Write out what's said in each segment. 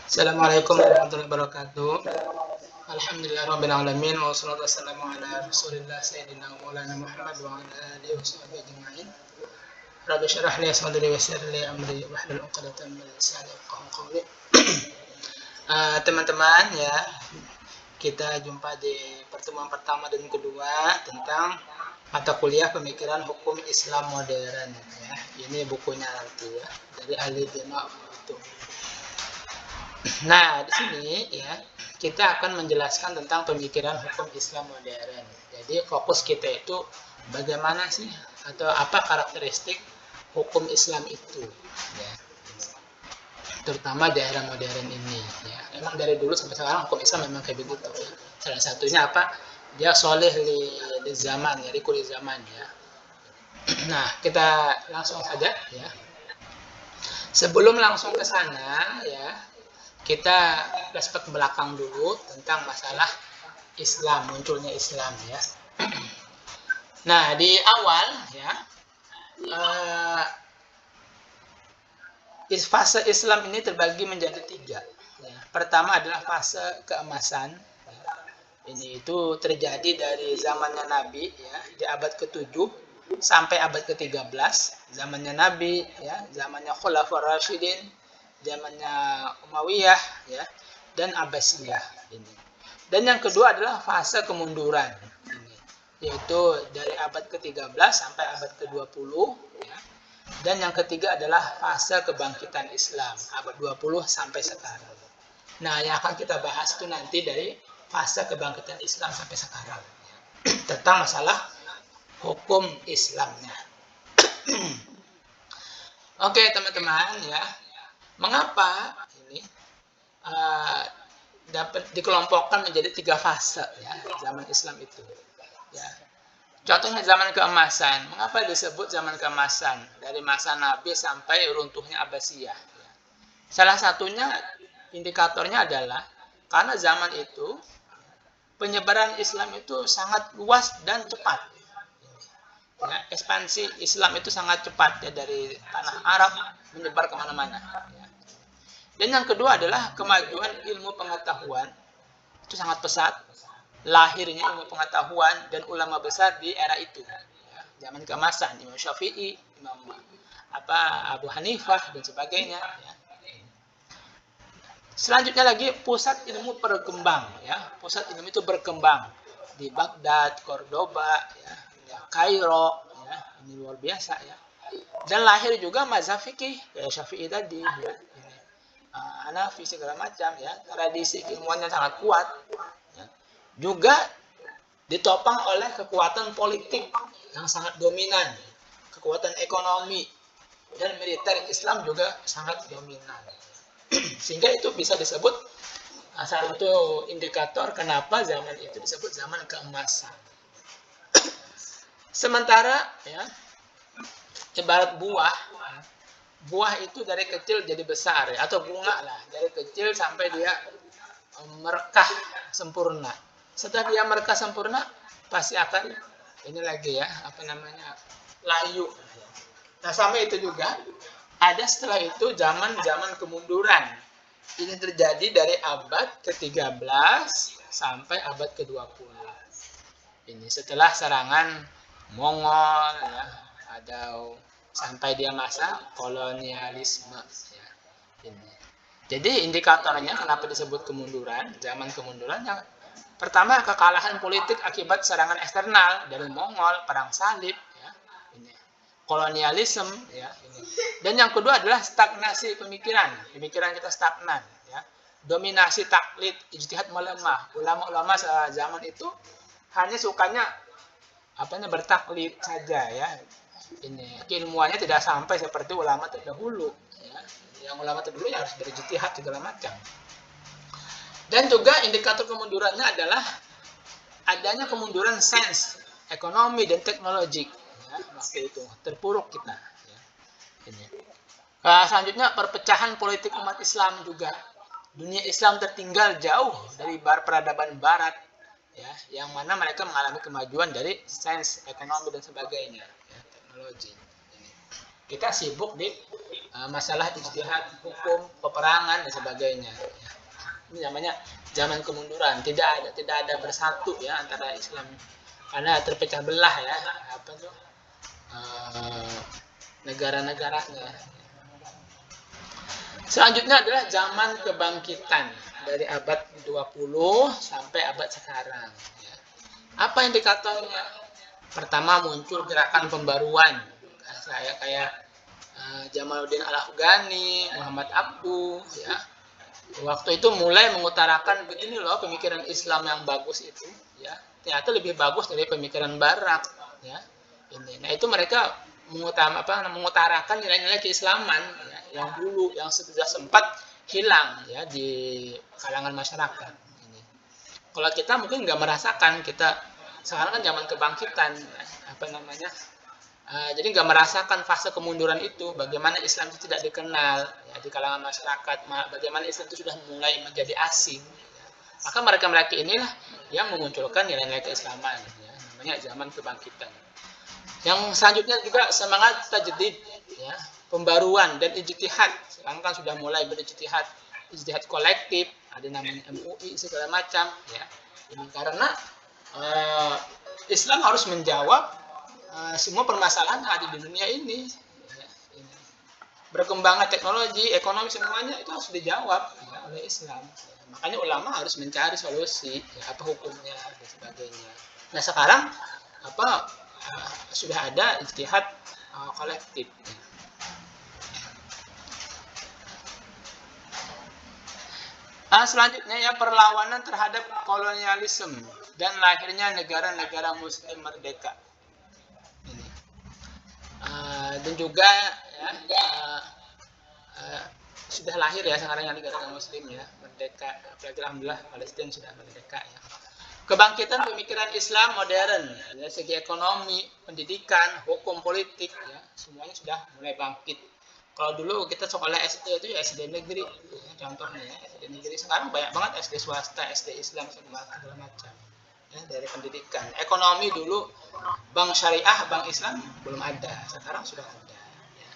Assalamualaikum warahmatullahi wabarakatuh. Alhamdulillahirabbil alamin wassalatu wassalamu ala Rasulillah sayyidina Maulana Muhammad wa ala alihi washabihi ajmain. Rabbi shrah li sadri wa yassir li amri wahlul 'uqdatam min lisani yafqahu qawli. Teman-teman ya, kita jumpa di pertemuan pertama dan kedua tentang mata kuliah pemikiran hukum Islam modern ya. Ini bukunya nanti ya, dari Ali bin itu. Nah, di sini ya kita akan menjelaskan tentang pemikiran hukum Islam modern. Jadi fokus kita itu bagaimana sih atau apa karakteristik hukum Islam itu ya. Terutama di era modern ini ya. Emang dari dulu sampai sekarang hukum Islam memang kayak begitu ya. Salah satunya apa? Dia soleh di zaman ya, di zaman ya. Nah, kita langsung saja ya. Sebelum langsung ke sana ya, kita flashback ke belakang dulu tentang masalah Islam, munculnya Islam ya. Nah, di awal ya, fase Islam ini terbagi menjadi 3. Ya. Pertama adalah fase keemasan. Ya. Ini itu terjadi dari zamannya Nabi ya, di abad ke-7 sampai abad ke-13, zamannya Nabi ya, zamannya Khulafaur Rasyidin, zamannya Umayyah ya, dan Abbasiyah ini. Dan yang kedua adalah fase kemunduran ini, yaitu dari abad ke-13 sampai abad ke-20 ya. Dan yang ketiga adalah fase kebangkitan Islam abad 20 sampai sekarang. Nah, yang akan kita bahas itu nanti dari fase kebangkitan Islam sampai sekarang ya. Tentang masalah hukum Islamnya. Oke, teman-teman ya. Mengapa ini dapat dikelompokkan menjadi 3 fase ya zaman Islam itu ya. Contohnya zaman keemasan. Mengapa disebut zaman keemasan? Dari masa Nabi sampai runtuhnya Abbasiyah ya. Salah satunya indikatornya adalah karena zaman itu penyebaran Islam itu sangat luas dan cepat ya. Ekspansi Islam itu sangat cepat ya, dari tanah Arab menyebar kemana-mana ya. Dan yang kedua adalah kemajuan ilmu pengetahuan itu sangat pesat. Lahirnya ilmu pengetahuan dan ulama besar di era itu ya, zaman keemasan, Imam Syafi'i, Imam Abu Hanifah dan sebagainya ya. Selanjutnya lagi pusat ilmu berkembang ya, pusat ilmu itu berkembang di Baghdad, Cordoba ya, Kairo ya, ini luar biasa ya. Dan lahir juga mazhab fikih kayak Syafi'i tadi ya, Hanafi segala macam ya, tradisi ilmuannya sangat kuat ya. Juga ditopang oleh kekuatan politik yang sangat dominan, kekuatan ekonomi dan militer Islam juga sangat dominan. Sehingga itu bisa disebut salah satu indikator kenapa zaman itu disebut zaman keemasan. Sementara ya, ibarat buah itu dari kecil jadi besar ya, atau bunga lah, dari kecil sampai dia merekah sempurna. Setelah dia merekah sempurna, pasti akan ini lagi ya, layu. Nah, sama itu juga ada setelah itu zaman kemunduran. Ini terjadi dari abad ke-13 sampai abad ke-20. Ini setelah serangan Mongol ya, atau sampai dia masa kolonialisme ya. Ini. Jadi indikatornya kenapa disebut kemunduran, zaman kemunduran yang pertama kekalahan politik akibat serangan eksternal dari Mongol, perang salib ya. Ini. Kolonialisme ya, ini. Dan yang kedua adalah stagnasi pemikiran kita stagnan ya. Dominasi taklid, ijtihad melemah. Ulama-ulama zaman itu hanya sukanya bertaklid saja ya. Ini keilmuannya tidak sampai seperti ulama terdahulu ya. Yang ulama terdahulu ya harus berijtihad segala macam. Dan juga indikator kemundurannya adalah adanya kemunduran sains, ekonomi dan teknologi ya, waktu itu terpuruk kita ya. Ini. Selanjutnya perpecahan politik umat Islam juga. Dunia Islam tertinggal jauh dari peradaban barat ya, yang mana mereka mengalami kemajuan dari sains, ekonomi dan sebagainya ya, teknologi. Ini. Kita sibuk di masalah ijtihad, hukum, peperangan dan sebagainya. Ini namanya zaman kemunduran. Tidak ada bersatu ya antara Islam, karena terpecah belah ya apa tuh negara-negaranya. Selanjutnya adalah zaman kebangkitan dari abad 20 sampai abad sekarang. Ya. Apa yang dikatakannya? Pertama muncul gerakan pembaruan, kayak Jamaluddin Al-Afghani, Muhammad Abduh, ya. Waktu itu mulai mengutarakan begini loh pemikiran Islam yang bagus itu, ya. Ternyata lebih bagus dari pemikiran Barat, ya. Nah itu mereka mengutarakan nilai-nilai keislaman ya, yang dulu yang sudah sempat hilang ya di kalangan masyarakat. Ini. Kalau kita mungkin nggak merasakan, kita sekarang kan zaman kebangkitan, jadi nggak merasakan fase kemunduran itu, bagaimana Islam itu tidak dikenal ya, di kalangan masyarakat, bagaimana Islam itu sudah mulai menjadi asing. Ya. Maka mereka inilah yang memunculkan nilai-nilai keislaman, ya, namanya zaman kebangkitan. Yang selanjutnya juga semangat tajdid, ya, pembaruan dan ijtihad. Sekarang kan sudah mulai berijtihad, ijtihad kolektif, ada namanya MUI segala macam, ya. Ini karena Islam harus menjawab semua permasalahan yang ada di dunia ini. Ya, ini. Berkembangnya teknologi, ekonomi semuanya itu harus dijawab ya, oleh Islam. Ya. Makanya ulama harus mencari solusi, ya, apa hukumnya dan sebagainya. Nah sekarang sudah ada ijtihad kolektif. Selanjutnya ya perlawanan terhadap kolonialisme dan lahirnya negara-negara Muslim merdeka. Ini. Dan juga ya, sudah lahir ya sekarang yang negara Muslim ya merdeka. Apalagi alhamdulillah Palestina sudah merdeka ya. Kebangkitan pemikiran Islam modern dari segi ekonomi, pendidikan, hukum, politik, ya semuanya sudah mulai bangkit. Kalau dulu kita sekolah SD itu ya SD negeri, ya, contohnya ya SD negeri. Sekarang banyak banget SD swasta, SD Islam segala macam. Ya, dari pendidikan, ekonomi dulu bank syariah, bank Islam belum ada, sekarang sudah ada. Ya.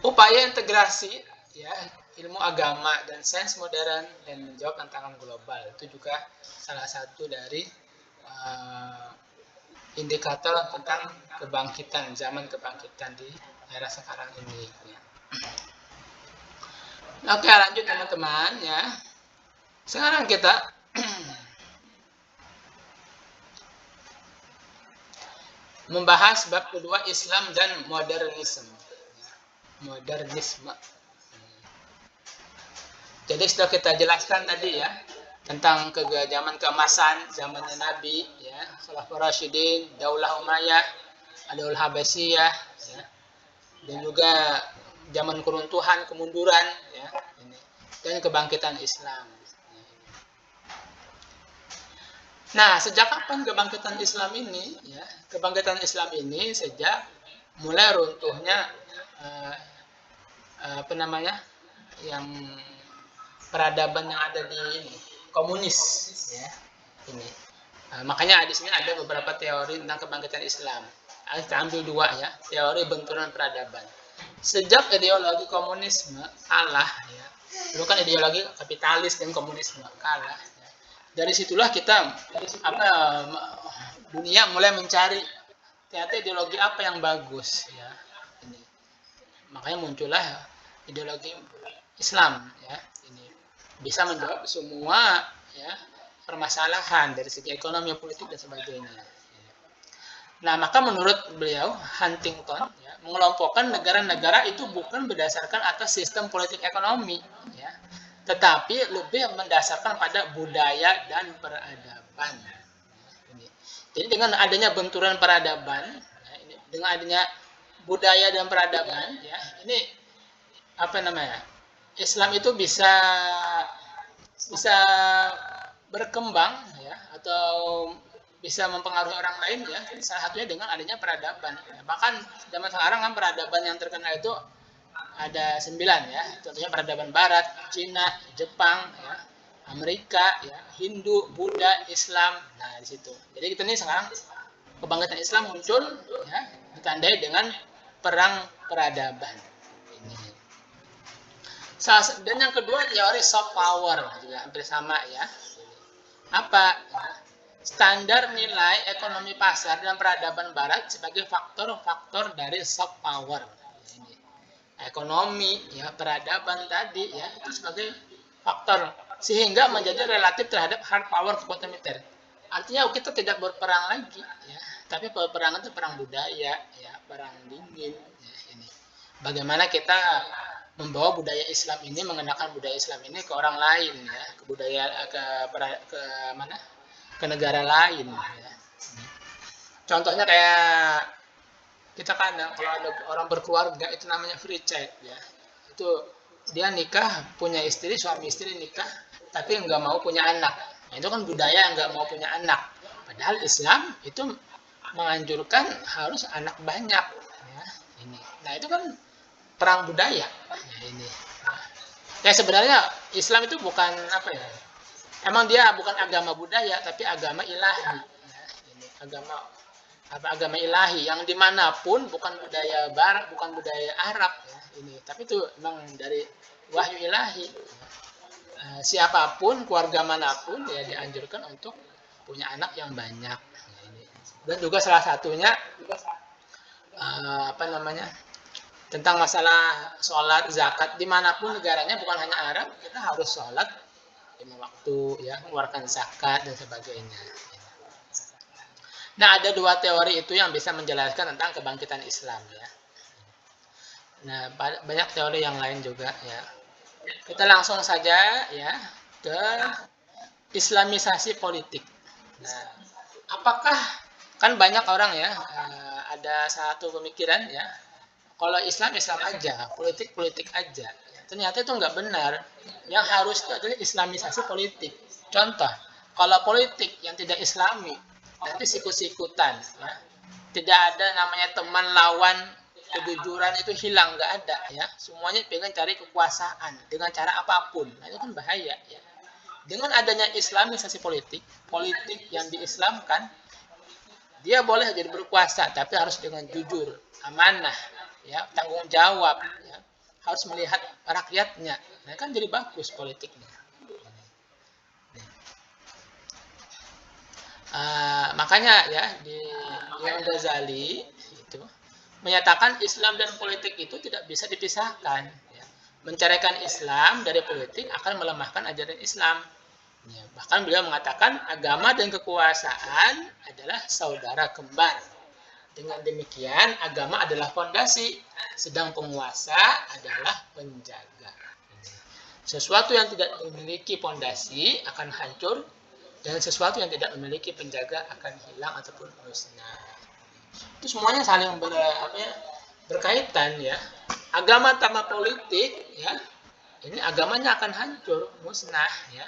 Upaya integrasi, ya. Ilmu agama dan sains modern dan menjawab tantangan global itu juga salah satu dari indikator tentang kebangkitan, zaman kebangkitan di era sekarang ini. Ya. Oke, lanjut teman-teman ya. Sekarang kita membahas bab kedua, Islam dan modernisme. Modernisme. Jadi sudah kita jelaskan tadi ya tentang zaman keemasan zamannya Nabi ya, Khulafaur Rasyidin, Daulah Umayyah, Daulah Habasyiyah ya. Dan juga zaman keruntuhan, kemunduran ya, ini. Dan kebangkitan Islam. Nah, sejak kapan kebangkitan Islam ini ya? Kebangkitan Islam ini sejak mulai runtuhnya yang peradaban yang ada di komunis ya ini. Makanya di sini ada beberapa teori tentang kebangkitan Islam. Kita ambil dua ya, teori benturan peradaban. Sejak ideologi komunisme kalah ya. Dulu kan ideologi kapitalis dan komunisme kalah. Ya. Dari situlah kita dunia mulai mencari ternyata ideologi apa yang bagus ya. Ini. Makanya muncullah ideologi Islam ya. Bisa menjawab semua ya permasalahan dari segi ekonomi, politik dan sebagainya. Nah, maka menurut beliau Huntington ya, mengelompokkan negara-negara itu bukan berdasarkan atas sistem politik ekonomi ya, tetapi lebih mendasarkan pada budaya dan peradaban. Jadi dengan adanya benturan peradaban, ya, dengan adanya budaya dan peradaban, ya, ini Islam itu bisa berkembang ya atau bisa mempengaruhi orang lain ya, salah satunya dengan adanya peradaban. Ya. Bahkan zaman sekarang kan peradaban yang terkenal itu ada 9 ya, contohnya peradaban Barat, Cina, Jepang, ya, Amerika, ya, Hindu, Buddha, Islam. Nah di situ. Jadi kita ini sekarang kebangkitan Islam muncul ya, ditandai dengan perang peradaban. Ini. Dan yang kedua teori soft power juga hampir sama ya. Apa? Standar nilai ekonomi pasar dan peradaban barat sebagai faktor-faktor dari soft power. Ini. Ekonomi ya, peradaban tadi ya, itu sebagai faktor sehingga menjadi relatif terhadap hard power kekuatan militer. Artinya kita tidak berperang lagi ya, tapi peperangan itu perang budaya ya, perang dingin ya, ini. Bagaimana kita membawa budaya Islam ini, mengenakan budaya Islam ini ke orang lain ya, ke budaya ke mana? Ke negara lain ya. Contohnya kayak kita kadang kalau ada orang berkeluarga itu namanya free child ya. Itu dia nikah, punya istri, suami istri nikah, tapi nggak mau punya anak. Nah, itu kan budaya nggak mau punya anak. Padahal Islam itu menganjurkan harus anak banyak ya, ini. Nah, itu kan perang budaya. Ya, ini. Ya sebenarnya Islam itu bukan apa ya? Emang dia bukan agama budaya, tapi agama ilahi. Ya, ini agama ilahi yang dimanapun bukan budaya Barat, bukan budaya Arab ya, ini. Tapi itu memang dari wahyu ilahi. Siapapun, keluarga manapun ya dianjurkan untuk punya anak yang banyak. Ya, ini. Dan juga salah satunya tentang masalah sholat, zakat, dimanapun negaranya, bukan hanya Arab, kita harus sholat 5 waktu, ya, mengeluarkan zakat dan sebagainya. Nah, ada 2 teori itu yang bisa menjelaskan tentang kebangkitan Islam, ya. Nah, banyak teori yang lain juga, ya. Kita langsung saja, ya, ke Islamisasi politik. Nah, apakah kan banyak orang ya, ada satu pemikiran ya, kalau Islam aja, politik aja. Ternyata itu nggak benar. Yang harus itu adalah Islamisasi politik. Contoh, kalau politik yang tidak Islami, nanti sikut-sikutan. Ya. Tidak ada namanya teman lawan, kejujuran itu hilang, nggak ada. Ya. Semuanya pengen cari kekuasaan dengan cara apapun. Nah, itu kan bahaya. Ya. Dengan adanya Islamisasi politik yang diislamkan, dia boleh jadi berkuasa, tapi harus dengan jujur, amanah, ya, tanggung jawab, ya, harus melihat rakyatnya. Nah, kan jadi bagus politiknya. Makanya ya di Imam Ghazali itu menyatakan Islam dan politik itu tidak bisa dipisahkan. Ya. Menceraikan Islam dari politik akan melemahkan ajaran Islam. Ya, bahkan beliau mengatakan agama dan kekuasaan adalah saudara kembar. Dengan demikian, agama adalah fondasi, sedang penguasa adalah penjaga. Sesuatu yang tidak memiliki fondasi akan hancur, dan sesuatu yang tidak memiliki penjaga akan hilang ataupun musnah. Itu semuanya saling berkaitan ya. Agama tanpa politik, ya, ini agamanya akan hancur, musnah ya.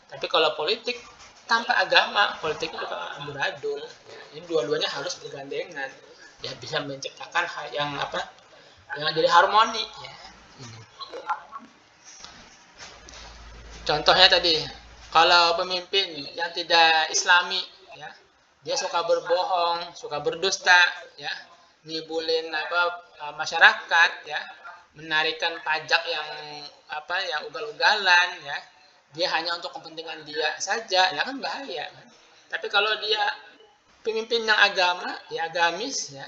Tapi kalau politik tanpa agama, politik itu akan amburadul. Ya. Ini dua-duanya harus bergandengan. Ya bisa menciptakan hal yang yang jadi harmoni. Ya. Ini. Contohnya tadi, kalau pemimpin yang tidak Islami, ya, dia suka berbohong, suka berdusta, ya, ngibulin masyarakat, ya, menarikan pajak yang ugal-ugalan, ya. Dia hanya untuk kepentingan dia saja, ya kan bahaya. Kan? Tapi kalau dia pemimpin yang agama, ya agamis, ya,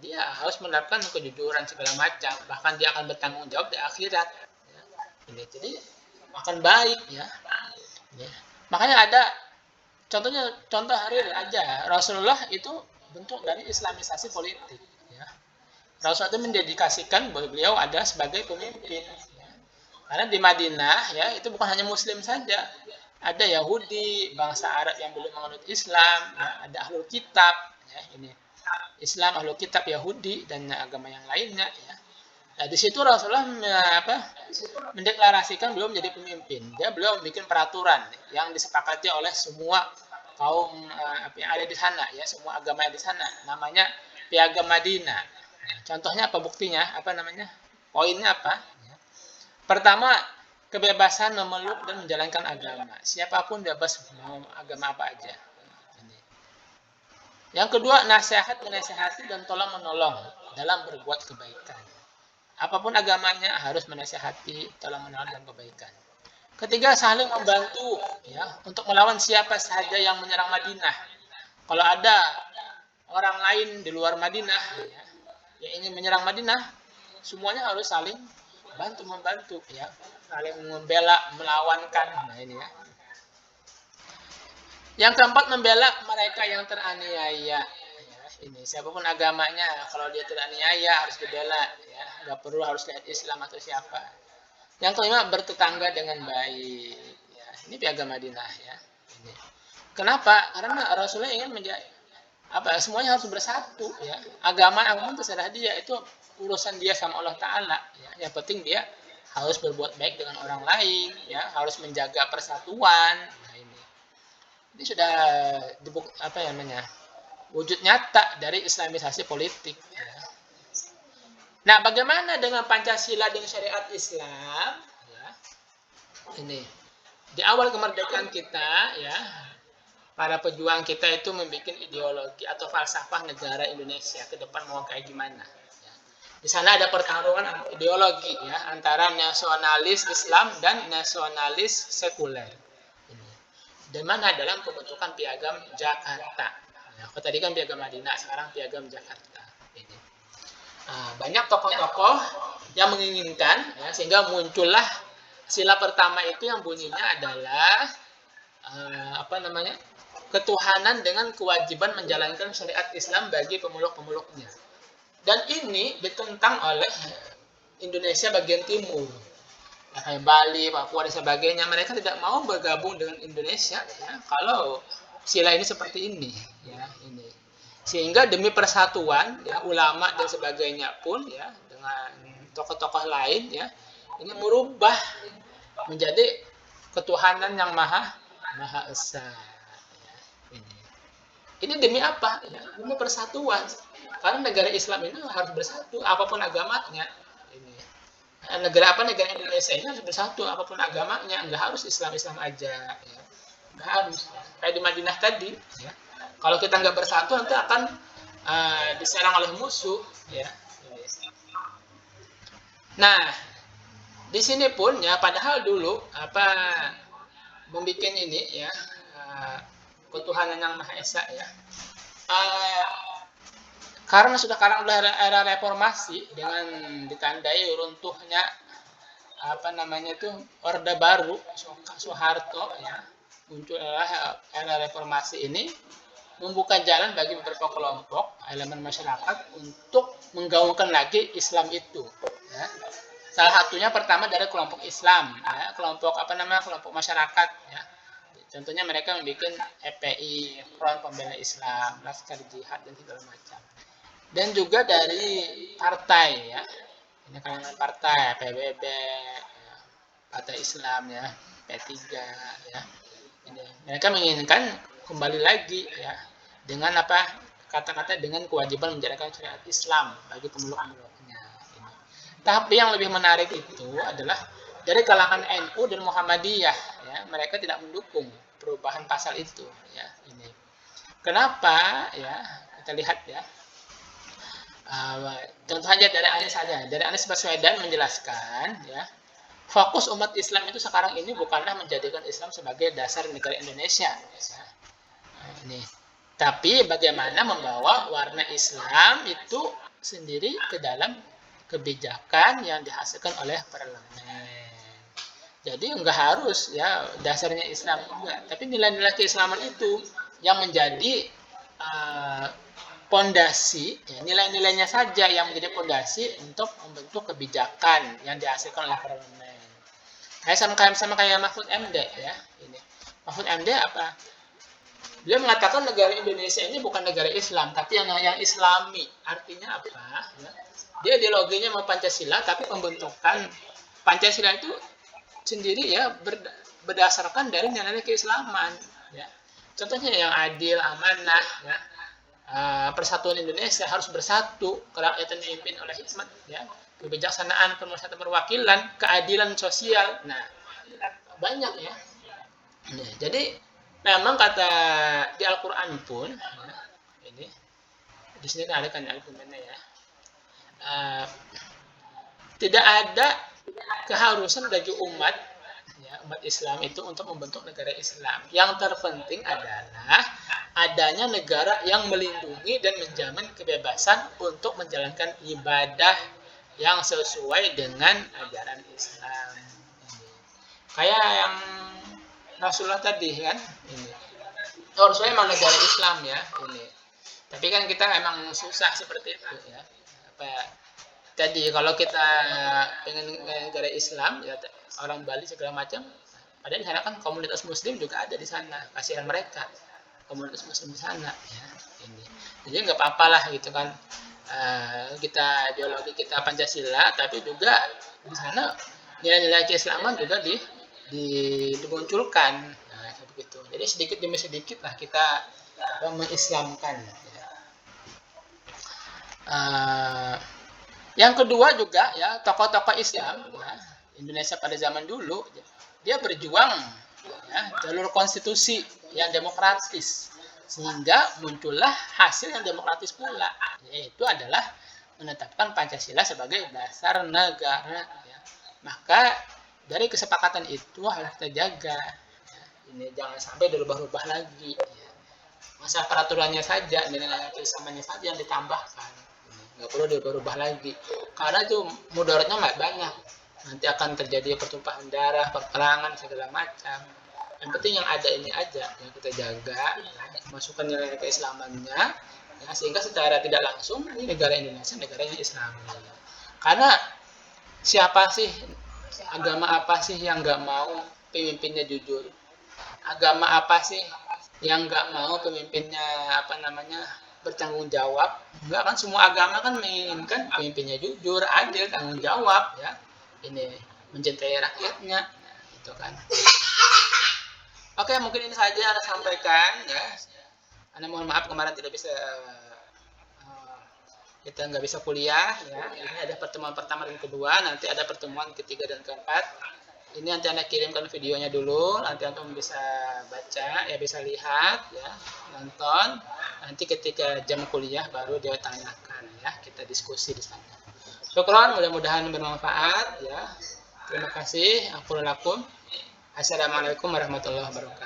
dia harus menerapkan kejujuran segala macam, bahkan dia akan bertanggung jawab di akhirat. Ya. Ini jadi akan baik, ya. Ya. Makanya ada contoh hari aja Rasulullah itu bentuk dari Islamisasi politik. Ya. Rasulullah itu mendedikasikan bahwa beliau ada sebagai pemimpin. Karena di Madinah ya itu bukan hanya Muslim saja, ada Yahudi, bangsa Arab yang belum menganut Islam, ya, ada Ahlul Kitab, ya, ini Islam, Ahlul Kitab, Yahudi dan agama yang lainnya. Ya. Nah di situ Rasulullah mendeklarasikan beliau menjadi pemimpin. Beliau bikin peraturan yang disepakati oleh semua kaum yang ada di sana, ya semua agama yang di sana. Namanya Piagam Madinah. Nah, contohnya apa buktinya? Apa namanya? Poinnya apa? Pertama, kebebasan memeluk dan menjalankan agama. Siapapun bebas mau agama apa aja. Yang kedua, nasihat, menasihati dan tolong menolong. dalam berbuat kebaikan. Apapun agamanya harus menasihati, tolong menolong dalam kebaikan. Ketiga, saling membantu ya untuk melawan siapa saja yang menyerang Madinah. Kalau ada orang lain di luar Madinah ya, yang ingin menyerang Madinah, semuanya harus saling bantu membantu ya, saling membela, melawankan. Nah ini ya. Yang keempat, membela mereka yang teraniaya. Ya, ini siapapun agamanya, kalau dia teraniaya harus dibela ya, nggak perlu harus lihat Islam atau siapa. Yang kelima, bertetangga dengan baik. Ya, ini piagam Madinah ya. Ini. Kenapa? Karena Rasulullah ingin menjadi semuanya harus bersatu ya. Agama terserah dia, itu urusan dia sama Allah Taala ya. Yang penting dia harus berbuat baik dengan orang lain ya, harus menjaga persatuan. Nah, ini sudah wujud nyata dari islamisasi politik ya. Nah, bagaimana dengan Pancasila dengan syariat Islam ya? Ini di awal kemerdekaan kita ya, para pejuang kita itu membuat ideologi atau falsafah negara Indonesia ke depan mau kayak gimana ya. Di sana ada pertarungan ideologi ya, antara nasionalis Islam dan nasionalis sekuler. Dan mana dalam pembentukan piagam Jakarta. Nah, tadi kan piagam Madinah, sekarang piagam Jakarta. Ini. Nah, banyak tokoh-tokoh yang menginginkan, ya, sehingga muncullah sila pertama itu yang bunyinya adalah ketuhanan dengan kewajiban menjalankan syariat Islam bagi pemeluk-pemeluknya. Dan ini ditentang oleh Indonesia bagian timur. Kayak Bali, Papua dan sebagainya, mereka tidak mau bergabung dengan Indonesia ya, kalau sila ini seperti ini ya, ini. Sehingga demi persatuan ya, ulama dan sebagainya pun ya, dengan tokoh-tokoh lain ya, ini merubah menjadi ketuhanan yang maha esa ya, ini demi apa ya, demi persatuan, karena negara Islam ini harus bersatu apapun agamanya. Negara Indonesia ini harus bersatu apapun agamanya, nggak harus Islam aja ya. Nggak harus kayak di Madinah tadi ya. Kalau kita nggak bersatu nanti akan diserang oleh musuh ya. Nah, di sini pun ya, padahal dulu membuat ini ya, ketuhanan yang maha esa ya, karena sudah era reformasi dengan ditandai runtuhnya Orde Baru Soeharto ya, muncullah era reformasi ini membuka jalan bagi beberapa kelompok elemen masyarakat untuk menggaungkan lagi Islam itu ya. Salah satunya pertama dari kelompok Islam ya, kelompok masyarakat ya. Contohnya mereka membuat FPI, Front Pembela Islam, Laskar Jihad dan segala macam. Dan juga dari partai ya, ini kalangan partai PBB ya, Partai Islam ya, P3 ya, ini mereka menginginkan kembali lagi ya dengan kata-kata dengan kewajiban menjalankan syariat Islam bagi pemeluk-pemeluknya. Tapi yang lebih menarik itu adalah dari kalangan NU dan Muhammadiyah ya, mereka tidak mendukung perubahan pasal itu ya. Ini kenapa ya, kita lihat ya. Contoh saja dari Anies Baswedan menjelaskan ya, fokus umat Islam itu sekarang ini bukanlah menjadikan Islam sebagai dasar negara Indonesia ya. Ini, tapi bagaimana membawa warna Islam itu sendiri ke dalam kebijakan yang dihasilkan oleh parlemen. Jadi enggak harus ya dasarnya Islam, enggak, tapi nilai-nilai keislaman itu yang menjadi pondasi ya, nilai-nilainya saja yang menjadi pondasi untuk membentuk kebijakan yang dihasilkan oleh parlemen. Sama kayak Mahfud MD ya. Ini Mahfud MD apa? Dia mengatakan negara Indonesia ini bukan negara Islam, tapi yang Islami. Artinya apa? Ya. Dia ideologinya mau Pancasila, tapi pembentukan Pancasila itu sendiri ya berdasarkan dari nilai keislaman. Ya. Contohnya yang adil, amanah, ya. Persatuan Indonesia harus bersatu, kerakyatan dipimpin oleh hikmat ya, kebijaksanaan, pemersatu perwakilan, keadilan sosial. Nah, banyak ya. Nah, jadi memang kata di Al-Qur'an pun ya, ini di sini ada kan argumennya ya. uh, tidak ada keharusan bagi umat, ya, umat Islam itu untuk membentuk negara Islam. Yang terpenting adalah adanya negara yang melindungi dan menjamin kebebasan untuk menjalankan ibadah yang sesuai dengan ajaran Islam. Kayak yang Rasulullah tadi kan, ini harusnya memang negara Islam ya ini. Tapi kan kita emang susah seperti itu ya. Apa tadi kalau kita pengen negara Islam ya orang Bali segala macam, padahal di sana kan komunitas Muslim juga ada di sana, kasihan mereka komunitas Muslim di sana ya ini. Jadi nggak apa-apa lah gitu kan, kita ideologi kita Pancasila, tapi juga di sana nilai-nilai keislaman juga dimunculkan. Nah, begitu. Jadi sedikit demi sedikit lah kita mengislamkan. Ya. Yang kedua juga ya tokoh-tokoh Islam ya, Indonesia pada zaman dulu dia berjuang ya, jalur konstitusi yang demokratis sehingga muncullah hasil yang demokratis pula, yaitu adalah menetapkan Pancasila sebagai dasar negara. Ya. Maka dari kesepakatan itu harus kita jaga. Ya. Ini jangan sampai dirubah-rubah lagi. Ya. Masa peraturannya saja, nilai keislamannya saja yang ditambahkan. Nggak perlu dirubah lagi karena itu mudaratnya banyak, nanti akan terjadi pertumpahan darah, peperangan segala macam. Yang penting yang ada ini aja yang kita jaga, masukkan nilai keislamannya ya, sehingga secara tidak langsung ini negara Indonesia negara yang Islami. Karena siapa sih, agama apa sih yang nggak mau pemimpinnya jujur, agama apa sih yang nggak mau pemimpinnya bertanggung jawab? Enggak kan, semua agama kan menginginkan pemimpinnya jujur, adil, tanggung jawab ya. Ini mencintai rakyatnya gitu kan. Oke, mungkin ini saja yang Anda sampaikan ya. Anda mohon maaf kemarin tidak bisa kita nggak bisa kuliah ya. Ini ada pertemuan pertama dan kedua, nanti ada pertemuan ketiga dan keempat. Ini nanti Anda kirimkan videonya dulu, nanti Anda bisa baca, ya bisa lihat, ya nonton. Nanti ketika jam kuliah baru dia tanyakan, ya kita diskusi di sana. Syukron, mudah-mudahan bermanfaat, ya. Terima kasih. Assalamualaikum warahmatullahi wabarakatuh.